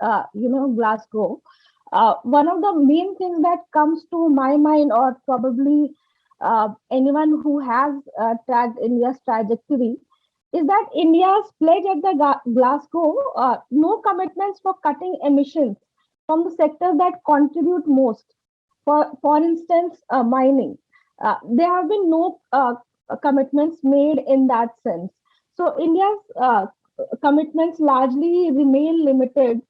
Glasgow, one of the main things that comes to my mind, or probably anyone who has tracked India's trajectory, is that India's pledge at the Glasgow, no commitments for cutting emissions from the sectors that contribute most. For instance, mining. There have been no commitments made in that sense. So India's commitments largely remain limited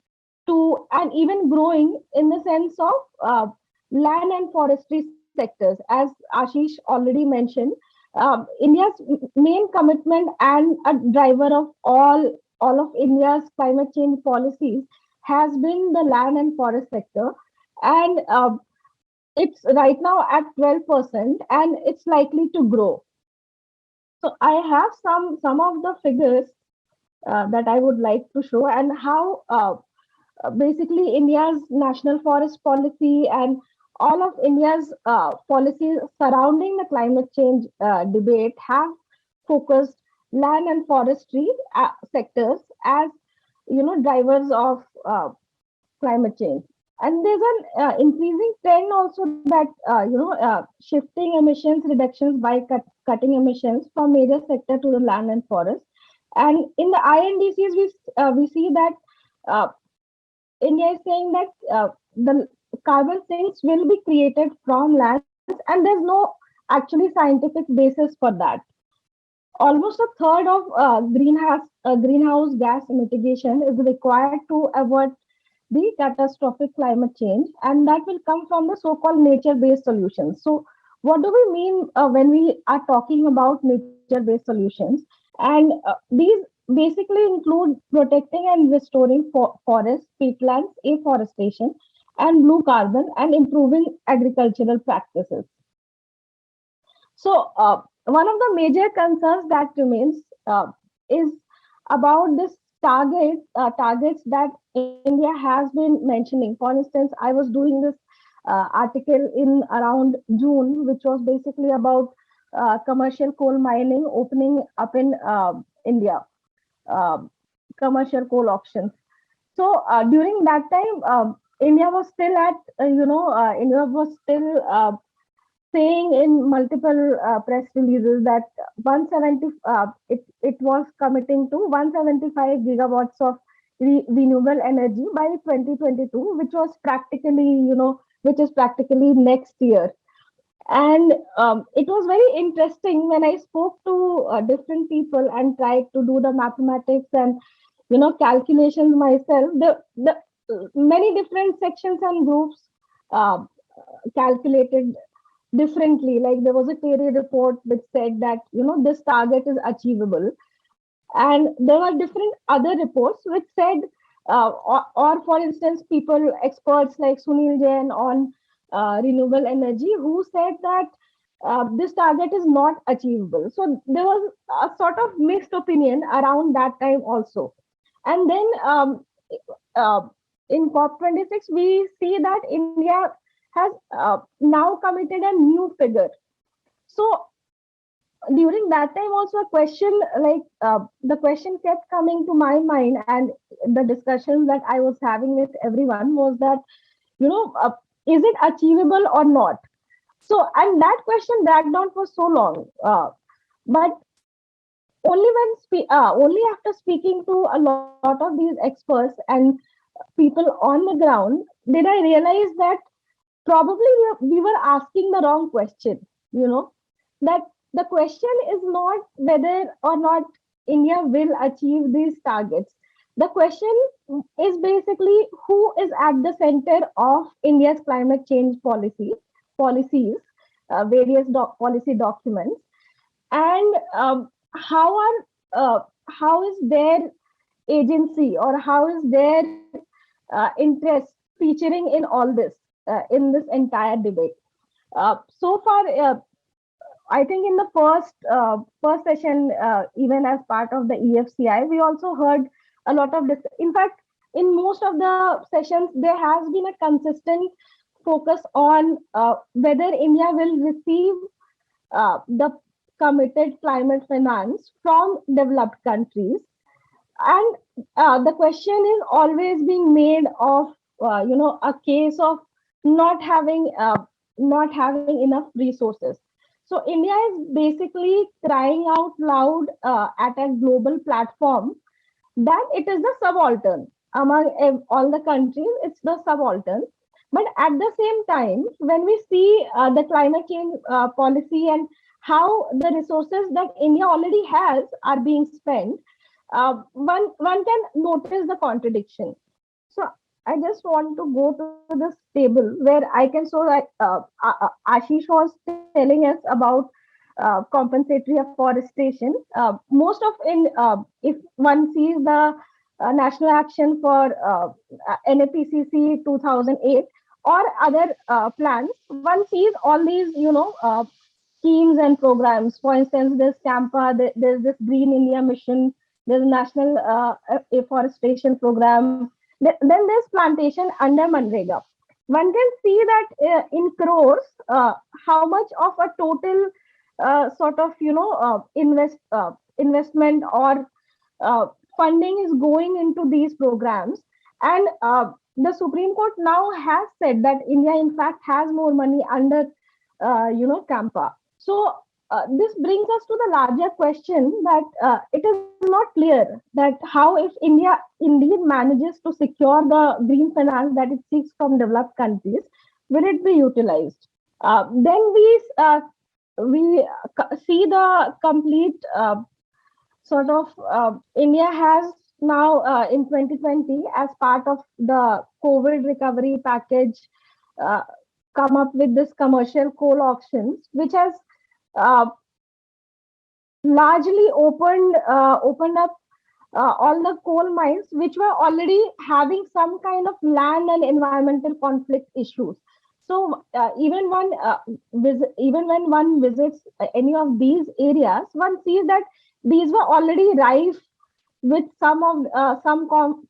to, and even growing in the sense of land and forestry sectors, as Ashish already mentioned. India's main commitment and a driver of all of India's climate change policies has been the land and forest sector, and it's right now at 12%, and it's likely to grow. So I have some of the figures that I would like to show, and how basically India's national forest policy and all of India's policies surrounding the climate change debate have focused land and forestry sectors as drivers of climate change. And there's an increasing trend also that shifting emissions reductions by cutting emissions from major sector to the land and forest. And in the INDCs, we see that uh, India is saying that the carbon sinks will be created from lands, and there's no actually scientific basis for that. Almost a third of greenhouse gas mitigation is required to avoid the catastrophic climate change, and that will come from the so-called nature-based solutions. So, what do we mean when we are talking about nature-based solutions? And these basically include protecting and restoring forests, peatlands, afforestation, and blue carbon, and improving agricultural practices. So, one of the major concerns that remains is about this targets that India has been mentioning. For instance, I was doing this article in around June, which was basically about commercial coal mining opening up in India, uh, commercial coal auctions. So during that time, India was still at, India was still saying in multiple press releases that 170 it was committing to 175 gigawatts of renewable energy by 2022, which was practically which is practically next year. And it was very interesting when I spoke to different people and tried to do the mathematics and calculations myself. The many different sections and groups uh, calculated differently. Like there was a Terry report which said that this target is achievable, and there were different other reports which said, or for instance, people experts like Sunil Jain on renewable energy who said that this target is not achievable. So there was a sort of mixed opinion around that time also. And then uh, in COP26, we see that India has now committed a new figure. So during that time also a question like the question kept coming to my mind, and the discussions that I was having with everyone was that, you know, uh, is it achievable or not? So, and that question dragged on for so long. But only after speaking to a lot of these experts and people on the ground did I realize that probably we were asking the wrong question. You know, that the question is not whether or not India will achieve these targets. The question is basically who is at the center of India's climate change policies, various policy documents, and how is their agency, or how is their interest featuring in all this, in this entire debate. So far, I think in the first session, even as part of the EFCI, we also heard a lot of this. In fact, in most of the sessions, there has been a consistent focus on whether India will receive the committed climate finance from developed countries, And the question is always being made of a case of not having enough resources. So India is basically crying out loud at a global platform that it is the subaltern among all the countries. It's the subaltern. But at the same time, when we see the climate change policy and how the resources that India already has are being spent, one can notice the contradiction. So I just want to go to this table where I can show that Ashish was telling us about compensatory afforestation. Most of in if one sees the national action for NAPCC 2008 or other plans, one sees all these schemes and programs. For instance, there's CAMPA, there's this Green India Mission, there's National Afforestation Program, then there's plantation under Manrega. One can see that in crores, how much of a total sort of investment or funding is going into these programs. And the Supreme Court now has said that India, in fact, has more money under CAMPA. So this brings us to the larger question that it is not clear that how, if India indeed manages to secure the green finance that it seeks from developed countries, will it be utilized? Then we see the complete sort of India has now in 2020 as part of the COVID recovery package uh, come up with this commercial coal auctions, which has uh, largely opened up all the coal mines which were already having some kind of land and environmental conflict issues. So even when one visits any of these areas, one sees that these were already rife with some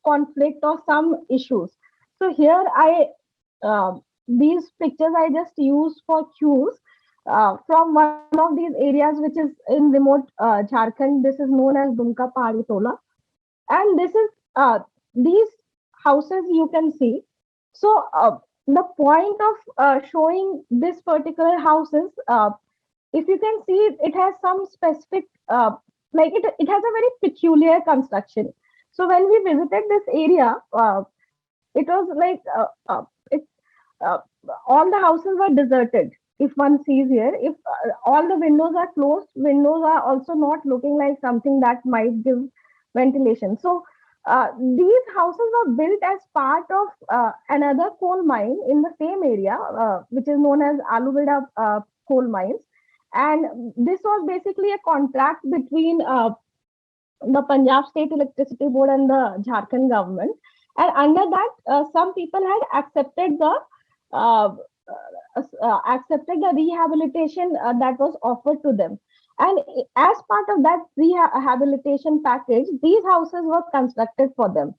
conflict or some issues. So here these pictures I just use for cues from one of these areas which is in remote Jharkhand. This is known as Dumka Pahadi Tola, and this is these houses you can see. So the point of showing this particular houses, if you can see, it has some specific it has a very peculiar construction. So when we visited this area, it was like it uh, all the houses were deserted. If one sees here, if all the windows are closed, windows are also not looking like something that might give ventilation. So these houses were built as part of another coal mine in the same area, which is known as Aluvida coal mines. And this was basically a contract between the Punjab State Electricity Board and the Jharkhand government. And under that, some people had uh, accepted the rehabilitation that was offered to them. And as part of that rehabilitation package, these houses were constructed for them.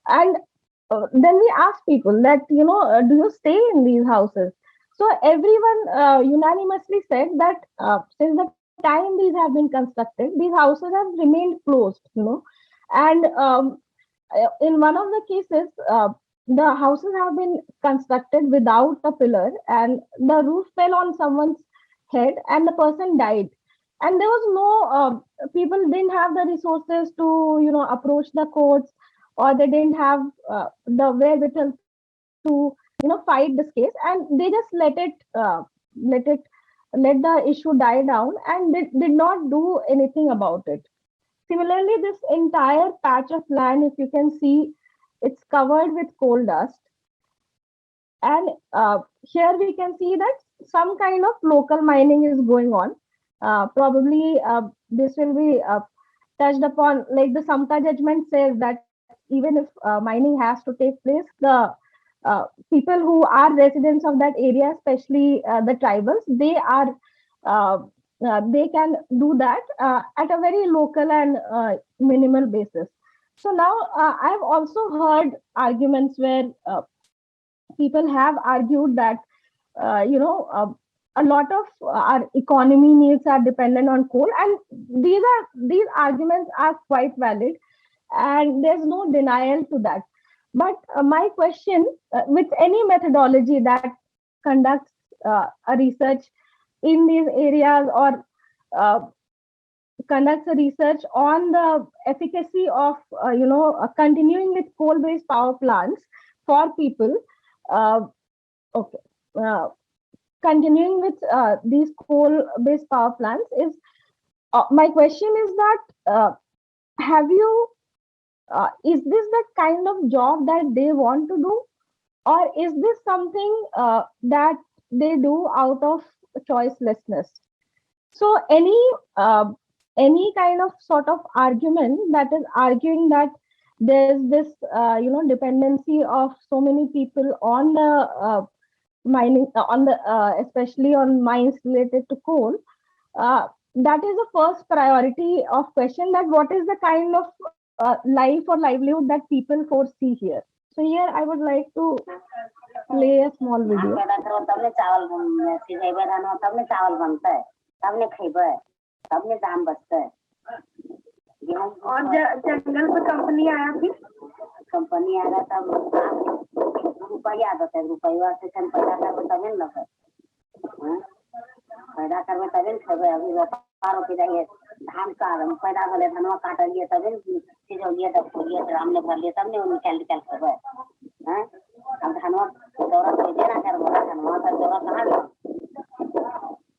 And then we asked people that, do you stay in these houses? So everyone unanimously said that since the time these have been constructed, these houses have remained closed. And in one of the cases, the houses have been constructed without a pillar, and the roof fell on someone's head, and the person died. And there was no people didn't have the resources to approach the courts, or they didn't have the wherewithal to fight this case, and they just let it let the issue die down, and they did not do anything about it. Similarly, this entire patch of land, if you can see, it's covered with coal dust. And here we can see that some kind of local mining is going on. Probably this will be touched upon, like the Samta judgment says that even if mining has to take place, the people who are residents of that area, especially the tribals, uh, they can do that at a very local and minimal basis. So now I've also heard arguments where people have argued that you know a lot of our economy needs are dependent on coal, and these arguments are quite valid. and there's no denial to that. But my question, with any methodology that conducts a research in these areas, or uh, conducts a research on the efficacy of continuing with coal based power plants for people, uh, okay uh, continuing with these coal based power plants, is my question is that, have you is this the kind of job that they want to do, or is this something that they do out of choicelessness? So uh, any kind of sort of argument that is arguing that there's this dependency of so many people on the mining, on the especially on mines related to coal, that is the first priority of question, that what is the kind of life or livelihood that people foresee here. So here I would like to play a small video. तब ने चावल सिझेबे धान तब ने चावल बनता है, तब ने खेबे, तब ने दाम बचता है। और जंगल पे कंपनी आया, फिर कंपनी आया तब रुपया आता है, रुपया से हम पैदा करबे तब न लगे, पैदा करबे तब न खेबे। अभी व्यापार के जाइए धान का पैदा भले धनवा काटलिए तब न सिझौलिए तब खोलिए ड्राम में भर लिए तब ने निकाल निकाल खेबे। अब धनवा दौरा तो देना करबे, धनवा का दौरा कहाँ गया?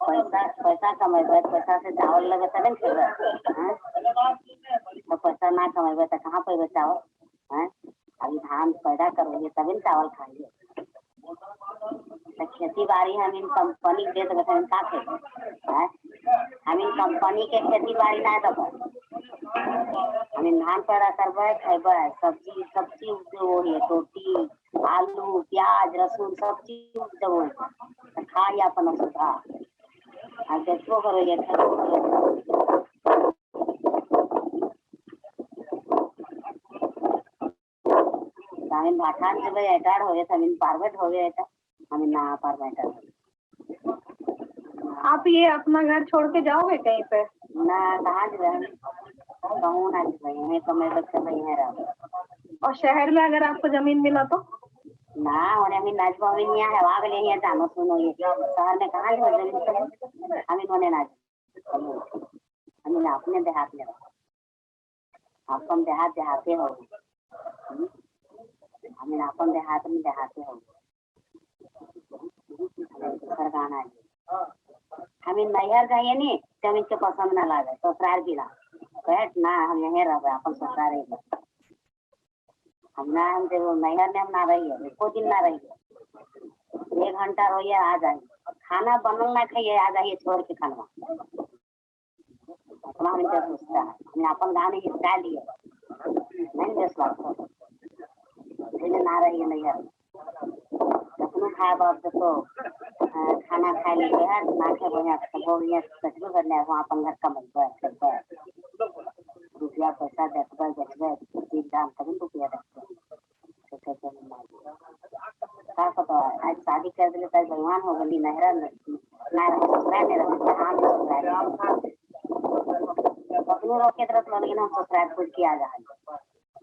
पैसा पैसा कमेबे, पैसा से चावल लेबे तब न खेबे। तो पैसा ना कमेबे तो कहाँ पेबे चावल? अभी धान पैदा करोगे तब न चावल खाइए। तो खेती बाड़ी हम इन कंपनी दे देबे तो हम का खेबे? हम इन कंपनी के खेती बाड़ी ना देबे, हम इन धान पैदा करबे खेबे। सब्जी सब्जी उपजो, रोटी आलू प्याज लहसुन सब चीज उपजो, तो खाइए अपन सुधा। अब देखो करो ये हमें भाषान जब एटार हो गए, हमें पारवेट हो गए, हमें ना पारवेट। आप ये अपना घर छोड़ के जाओगे कहीं पे? ना कहाँ जाए, कहूँ ना जाए, हमें कमे बच्चे नहीं है रहा। और शहर में अगर आपको जमीन मिला तो? ना होने हमें नाच पावे नहीं है, आग ले ये जानो सुनो ये शहर में कहाँ जो जमीन हमें होने नाच, हमें अपने देहात में, आप कम देहात देहाते हो, हमें अपन देहात में देहाते हो, सरगाना है। हमें नैहर जाइए नहीं, जमीन के पसंद ना लागे, ससुराल भी ना बैठ ना, हम यहीं रह अपन ससुराल रहेगा। हम ना हम जब नैहर में हम ना रहिए, को दिन ना रहिए, 1 घंटा रोइए आ जाइए, खाना बनल ना खाइए आ जाइए छोड़ के खाना। अपना हम क्या सोचता है, हमने अपन गाँव में हिस्सा लिए नहीं, 10 लाख ना रही है नैहर। अपनों खाए बाप देखो खाना खा लीजिए है ना, के बढ़िया हो गया सचो कर ले, वहाँ अपन घर का बनता है रुपया पैसा देखबे देखबे तीन दाम तभी रुपया देखते का पता। आज शादी कर दिले तो भगवान हो गई, नहरा ना ससुराल में रहते हम ससुराल अपनों रोके तरफ लगे ना, ससुराल कुछ किया जाए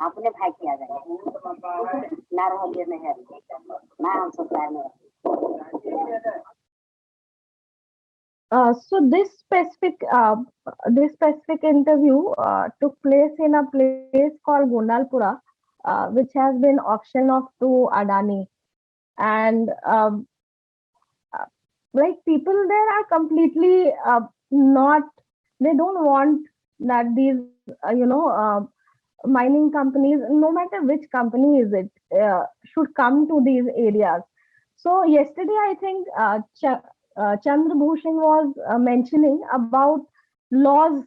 अपने भाई किया जाए ना रहिए नहर ना हम ससुराल में। So this specific interview took place in a place called Gondalpura, which has been auctioned off to Adani, and like people there are completely not, they don't want that these mining companies, no matter which company is it, should come to these areas. So yesterday, I think Chandra Bhushan was mentioning about laws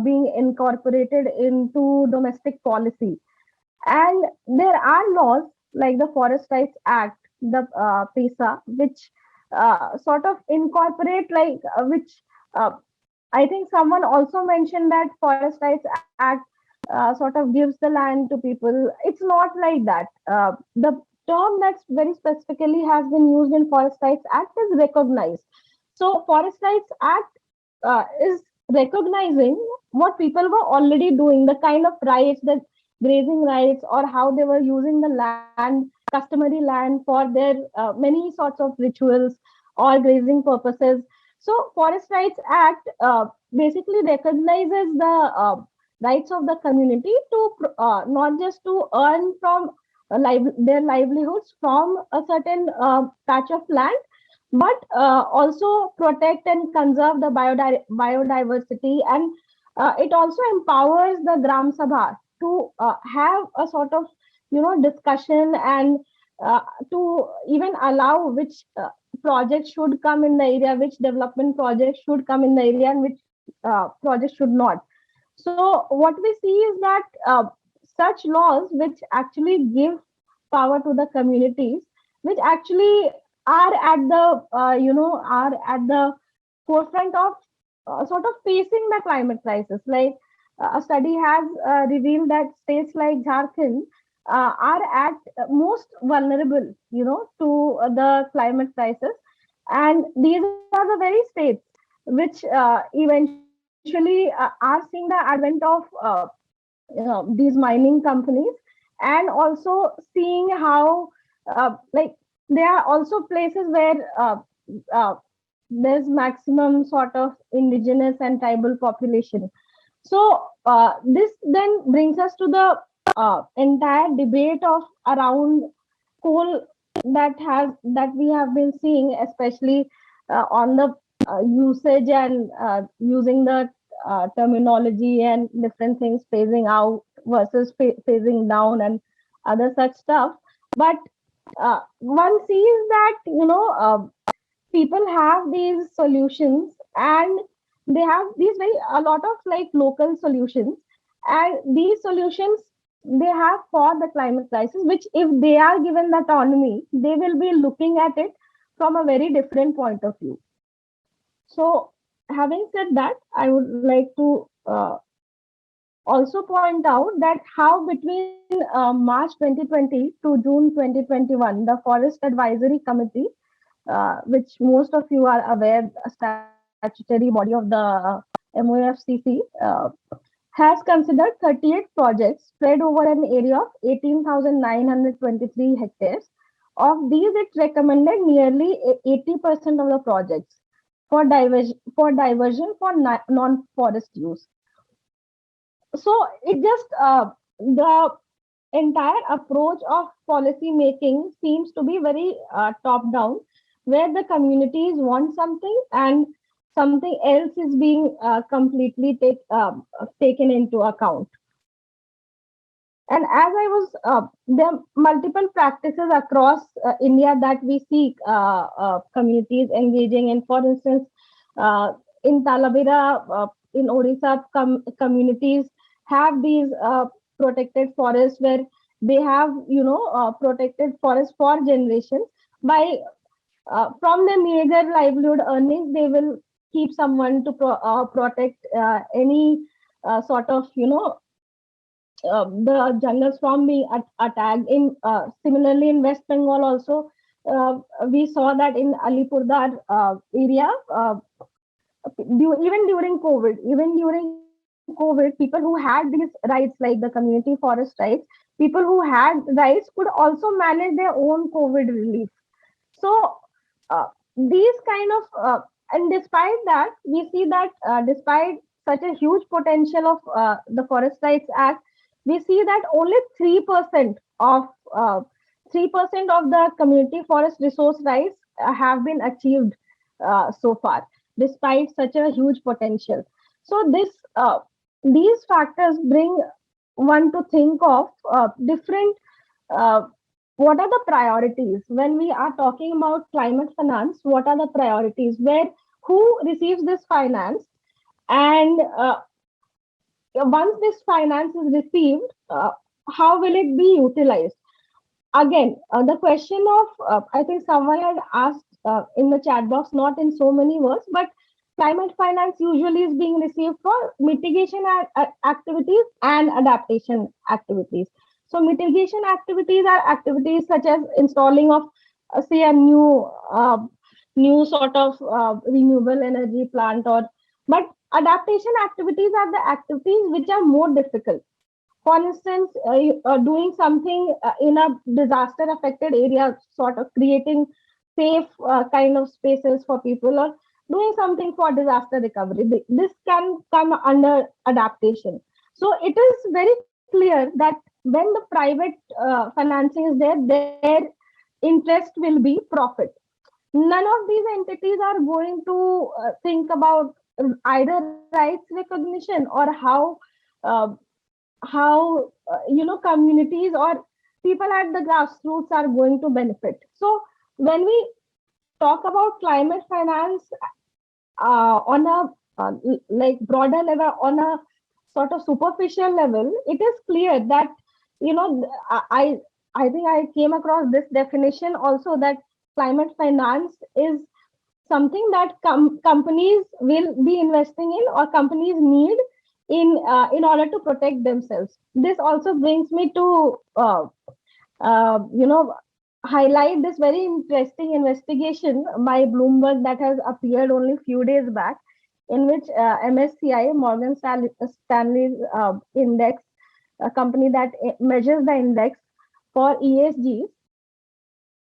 being incorporated into domestic policy, and there are laws like the Forest Rights Act, the PESA, which sort of incorporate which I think someone also mentioned that Forest Rights Act sort of gives the land to people. It's not like that. The term that's very specifically has been used in Forest Rights Act is recognized. So Forest Rights Act is recognizing what people were already doing, the kind of rights that grazing rights, or how they were using the land, customary land, for their many sorts of rituals or grazing purposes. So, Forest Rights Act basically recognizes the rights of the community to not just to earn from their livelihoods from a certain patch of land, but also protect and conserve the biodiversity. And it also empowers the Gram Sabha to have a sort of discussion, and to even allow which projects should come in the area, which development projects should come in the area, and which projects should not. So what we see is that such laws which actually give power to the communities, which actually are at the are at the forefront of sort of facing the climate crisis. Like a study has revealed that states like Jharkhand are at most vulnerable, to the climate crisis, and these are the very states which eventually are seeing the advent of these mining companies, and also seeing how like there are also places where there's maximum sort of indigenous and tribal population. So this then brings us to the entire debate of around coal that we have been seeing, especially on the usage and using the terminology and different things, phasing out versus phasing down and other such stuff. But one sees that people have these solutions, and they have these very a lot of like local solutions, and these solutions they have for the climate crisis, which if they are given the autonomy, they will be looking at it from a very different point of view. So having said that, I would like to also point out that how between March 2020 to June 2021, the Forest Advisory Committee, which most of you are aware, a statutory body of the MOFCC, has considered 38 projects spread over an area of 18,923 hectares. Of these, it recommended nearly 80% of the projects for diversion for non-forest use. So it just the entire approach of policy making seems to be very top down, where the communities want something and something else is being completely taken into account. And as I was, there are multiple practices across India that we see communities engaging in. For instance, in Talabira, in Odisha, communities have these protected forests where they have, protected forests for generations. By from their meager livelihood earnings, they will keep someone to protect any sort of, the jungles from being attacked. In similarly in West Bengal also, we saw that in Alipurdar area, even during COVID, people who had these rights like the community forest rights, people who had rights could also manage their own COVID relief. So these kind of and despite that, we see that despite such a huge potential of the Forest Rights Act, we see that only 3% of 3% of the community forest resource rights have been achieved so far, despite such a huge potential. So these factors bring one to think of different what are the priorities when we are talking about climate finance. What are the priorities, where who receives this finance, and once this finance is received, how will it be utilized? Again, the question of I think someone had asked in the chat box, not in so many words, but climate finance usually is being received for mitigation activities and adaptation activities. So mitigation activities are activities such as installing of say a new sort of renewable energy plant, or but adaptation activities are the activities which are more difficult. For instance, doing something in a disaster affected area, sort of creating safe kind of spaces for people, or doing something for disaster recovery. This can come under adaptation. So it is very clear that when the private financing is there, their interest will be profit. None of these entities are going to think about either rights recognition or uh, how communities or people at the grassroots are going to benefit. So when we talk about climate finance on a like broader level, on a sort of superficial level, it is clear that I I think I came across this definition also, that climate finance is something that companies will be investing in, or companies need in order to protect themselves. This also brings me to you know highlight this very interesting investigation by Bloomberg that has appeared only few days back, in which MSCI, Morgan Stanley's index, a company that measures the index for ESG,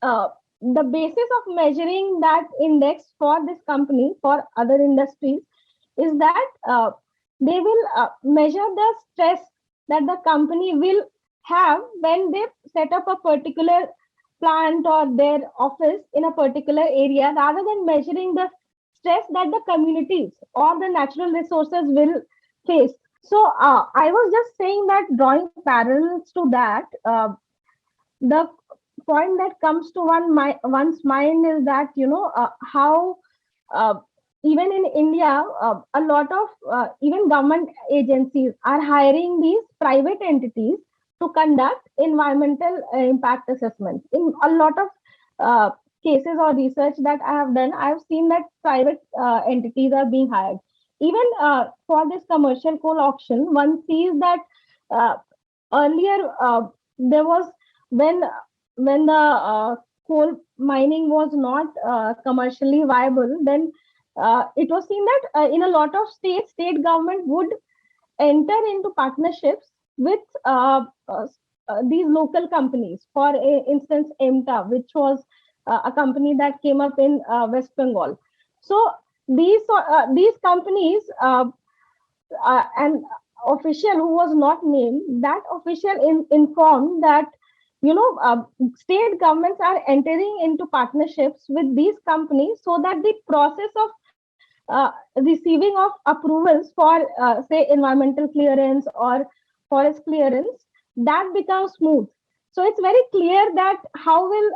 uh, the basis of measuring that index for this company for other industries is that they will measure the stress that the company will have when they set up a particular plant or their office in a particular area, rather than measuring the stress that the communities or the natural resources will face. So I was just saying that, drawing parallels to that, the point that comes to one's mind is that how uh, even in India, a lot of even government agencies are hiring these private entities to conduct environmental impact assessments. In a lot of uh, cases or research that I have done, I have seen that private entities are being hired. Even for this commercial coal auction, one sees that uh, earlier there was, when when the coal mining was not commercially viable, then it was seen that in a lot of states, state government would enter into partnerships with these local companies. For instance, EMTA, which was a company that came up in West Bengal. So these companies, an official who was not named, that official informed that state governments are entering into partnerships with these companies, so that the process of receiving of approvals for say environmental clearance or forest clearance, that becomes smooth. So it's very clear that how will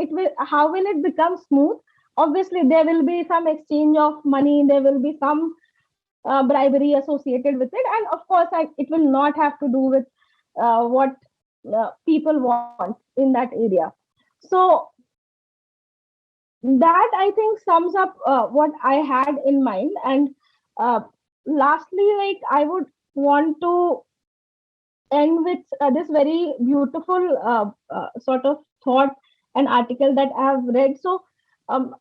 it become smooth. Obviously there will be some exchange of money, there will be some bribery associated with it, and of course it will not have to do with what people want in that area. So that, I think, sums up what I had in mind. And uh, lastly, like, I would want to end with this very beautiful sort of thought and article that I have read. So um,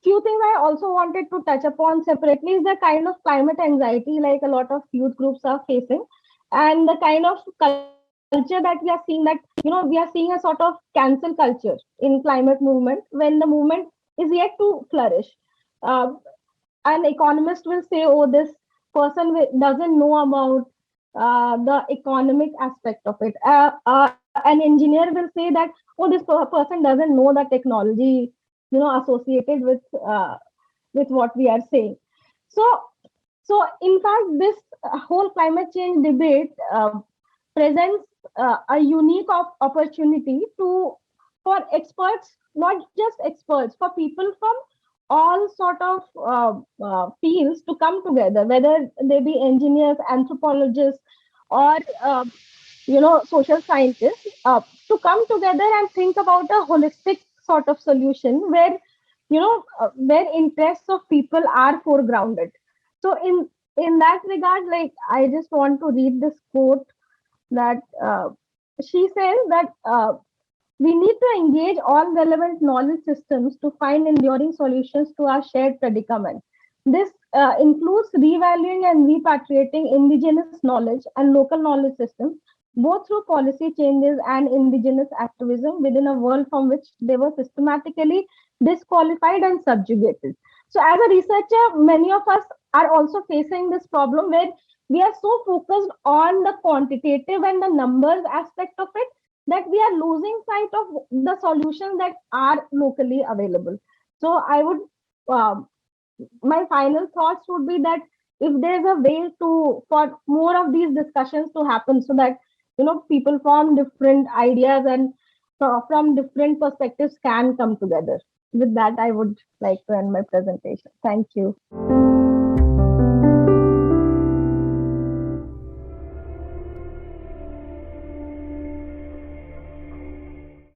few things I also wanted to touch upon separately is the kind of climate anxiety like a lot of youth groups are facing, and the kind of culture that we are seeing, that we are seeing a sort of cancel culture in climate movement, when the movement is yet to flourish. uh, an economist will say, oh, this person doesn't know about the economic aspect of it. An engineer will say that, oh, this person doesn't know the technology associated with what we are saying. So in fact, this whole climate change debate presents a unique opportunity to for experts, not just experts, for people from all sort of fields to come together, whether they be engineers, anthropologists, or social scientists, to come together and think about a holistic sort of solution where where interests of people are foregrounded. So in that regard, like, I just want to read this quote that she says that we need to engage all relevant knowledge systems to find enduring solutions to our shared predicament. This includes revaluing and repatriating indigenous knowledge and local knowledge systems, both through policy changes and indigenous activism within a world from which they were systematically disqualified and subjugated. So, as a researcher, many of us are also facing this problem where we are so focused on the quantitative and the numbers aspect of it that we are losing sight of the solutions that are locally available. So, I would um, my final thoughts would be that if there's a way to for more of these discussions to happen, so that people from different ideas and from different perspectives can come together. With that, I would like to end my presentation. Thank you.